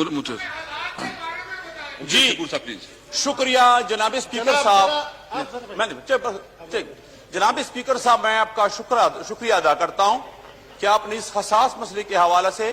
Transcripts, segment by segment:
مجھے جی پلیز. شکریہ جناب اسپیکر صاحب. جناب اسپیکر صاحب میں آپ کا شکریہ ادا کرتا ہوں کہ آپ نے اس حساس مسئلے کے حوالے سے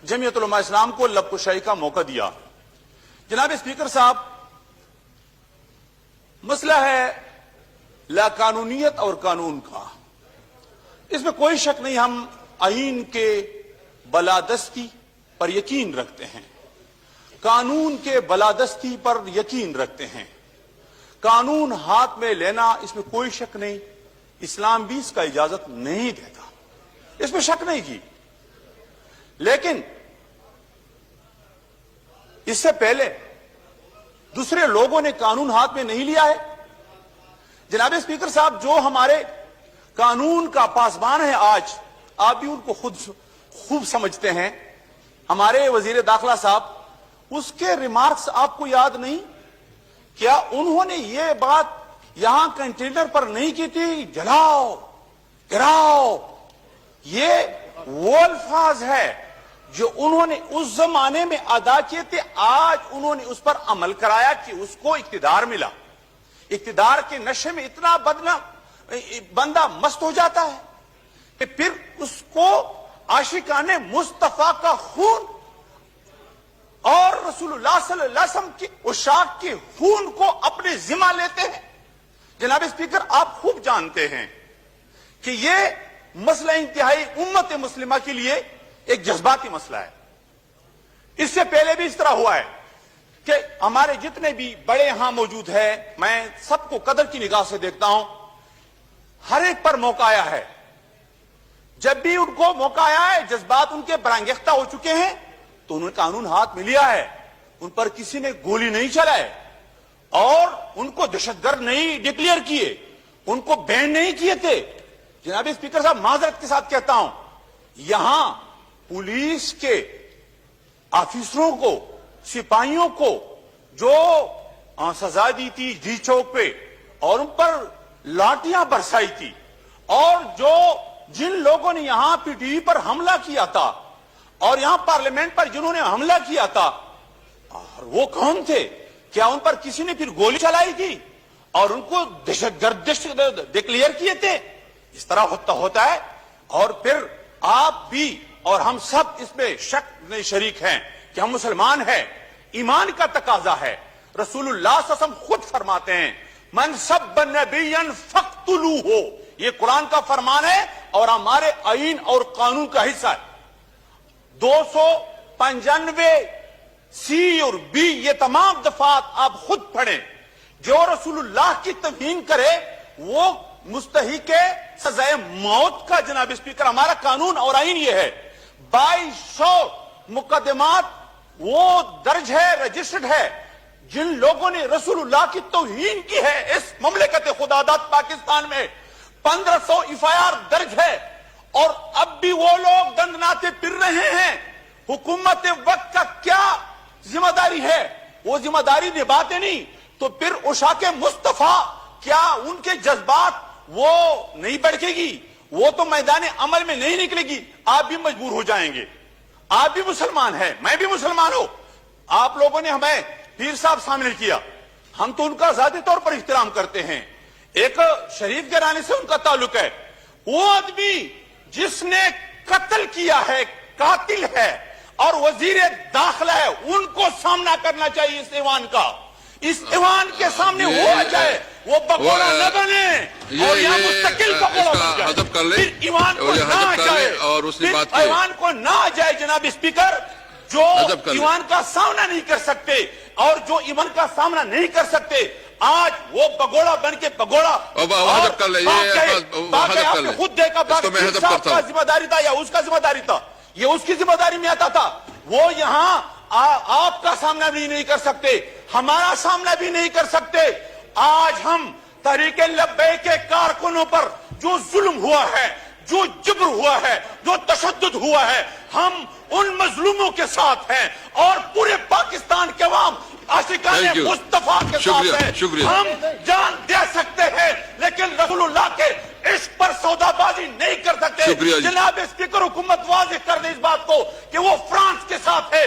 جمعیت علماء اسلام کو لب کشائی کا موقع دیا. جناب اسپیکر صاحب مسئلہ ہے لا قانونیت اور قانون کا. اس میں کوئی شک نہیں ہم آئین کے بالادستی پر یقین رکھتے ہیں, قانون کے بالادستی پر یقین رکھتے ہیں. قانون ہاتھ میں لینا اس میں کوئی شک نہیں, اسلام بھی اس کا اجازت نہیں دیتا, اس میں شک نہیں کی. لیکن اس سے پہلے دوسرے لوگوں نے قانون ہاتھ میں نہیں لیا ہے. جناب اسپیکر صاحب جو ہمارے قانون کا پاسبان ہے آج, آپ بھی ان کو خود خوب سمجھتے ہیں, ہمارے وزیر داخلہ صاحب, اس کے ریمارکس آپ کو یاد نہیں کیا انہوں نے یہ بات یہاں کنٹینر پر نہیں کی تھی جلاؤ گراؤ. یہ وہ الفاظ ہے جو انہوں نے اس زمانے میں ادا کیے تھے, آج انہوں نے اس پر عمل کرایا کہ اس کو اقتدار ملا. اقتدار کے نشے میں اتنا بندہ مست ہو جاتا ہے کہ پھر اس کو عاشقان مصطفیٰ کا خون اور رسول اللہ صلی اللہ علیہ وسلم کی عشاق کے خون کو اپنے ذمہ لیتے ہیں. جناب اسپیکر آپ خوب جانتے ہیں کہ یہ مسئلہ انتہائی امت مسلمہ کے لیے ایک جذباتی مسئلہ ہے. اس سے پہلے بھی اس طرح ہوا ہے کہ ہمارے جتنے بھی بڑے یہاں موجود ہیں, میں سب کو قدر کی نگاہ سے دیکھتا ہوں, ہر ایک پر موقع آیا ہے. جب بھی ان کو موقع آیا ہے, جذبات ان کے برانگیختہ ہو چکے ہیں, تو انہوں نے قانون ہاتھ میں لیا ہے. ان پر کسی نے گولی نہیں چلائے اور ان کو دہشت گرد نہیں ڈکلیئر کیے, ان کو بین نہیں کیے تھے. جناب اسپیکر صاحب معذرت کے ساتھ کہتا ہوں, یہاں پولیس کے آفیسروں کو, سپاہیوں کو جو سزا دی تھی ڈی چوک پہ اور ان پر لاٹیاں برسائی تھی, اور جو جن لوگوں نے یہاں پی ٹی وی پر حملہ کیا تھا اور یہاں پارلیمنٹ پر جنہوں نے حملہ کیا تھا, اور وہ کون تھے؟ کیا ان پر کسی نے پھر گولی چلائی تھی اور ان کو دہشت گرد ڈکلیئر کیے تھے؟ اس طرح ہوتا ہے. اور پھر آپ بھی اور ہم سب اس میں شک میں شریک ہیں کہ ہم مسلمان ہیں, ایمان کا تقاضا ہے. رسول اللہ صلی اللہ علیہ وسلم خود فرماتے ہیں من سب نبیا فاقتلوہ, یہ قرآن کا فرمان ہے اور ہمارے آئین اور قانون کا حصہ ہے. 295 سی اور بی یہ تمام دفعات آپ خود پڑھیں. جو رسول اللہ کی توہین کرے وہ مستحق سزائے موت کا. جناب اسپیکر ہمارا قانون اور آئین یہ ہے. 2200 مقدمات وہ درج ہے, رجسٹرڈ ہے, جن لوگوں نے رسول اللہ کی توہین کی ہے اس مملکت خداداد پاکستان میں. 1500 ایف آئی آر درج ہے, اور اب بھی وہ لوگ دندناتے پھر رہے ہیں. حکومت وقت کا کیا ذمہ داری ہے؟ وہ ذمہ داری نبھاتے نہیں تو پھر عشاق مصطفیٰ کیا ان کے جذبات وہ نہیں بڑھے گی؟ وہ تو میدان عمل میں نہیں نکلے گی. آپ بھی مجبور ہو جائیں گے. آپ بھی مسلمان ہیں, میں بھی مسلمان ہوں. آپ لوگوں نے ہمیں پیر صاحب شامل کیا, ہم تو ان کا ذاتی طور پر احترام کرتے ہیں. ایک شریف گھرانے سے ان کا تعلق ہے. وہ آدمی جس نے قتل کیا ہے, قاتل ہے اور وزیر داخلہ ہے, ان کو سامنا کرنا چاہیے اس ایوان کا. اس ایوان کے سامنے وہ آ جائے, وہ بگوڑا نہ بنے اور یہاں مستقل بگوڑا بن جائے. پھر ایوان کو نہ آ جائے, پھر ایوان کو نہ آ جائے. جناب اسپیکر, جو ایوان کا سامنا نہیں کر سکتے اور جو ایوان کا سامنا نہیں کر سکتے, آج وہ بگوڑا بن کے بگوڑا خود دیکھا صاحب کا ذمہ داری تھا یا اس کا ذمہ داری تھا, یہ اس کی ذمہ داری میں آتا تھا. وہ یہاں آپ کا سامنا بھی نہیں کر سکتے, ہمارا سامنا بھی نہیں کر سکتے. آج ہم تحریک لبیک کے کارکنوں پر جو ظلم ہوا ہے, جو جبر ہوا ہے, جو تشدد ہوا ہے, ہم ان مظلوموں کے ساتھ ہیں اور پورے پاکستان کے عوام عاشقان مصطفیٰ کے ساتھ ہیں. ہم جان دے سکتے ہیں لیکن رسول اللہ کے عشق پر سودا بازی نہیں کر سکتے. جناب اسپیکر, حکومت واضح کر دے اس بات کو کہ وہ فرانس کے ساتھ ہے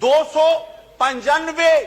295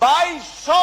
2200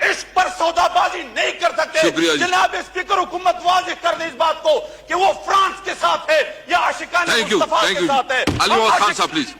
عشق پر سودا بازی نہیں کر سکتے. شکریہ جی. جناب اسپیکر حکومت واضح کر دے اس بات کو کہ وہ فرانس کے ساتھ ہے یا عاشقان تھینک یو مصطفیٰ تھینک کے یو ساتھ ہے. علی محمد خان صاحب پلیز.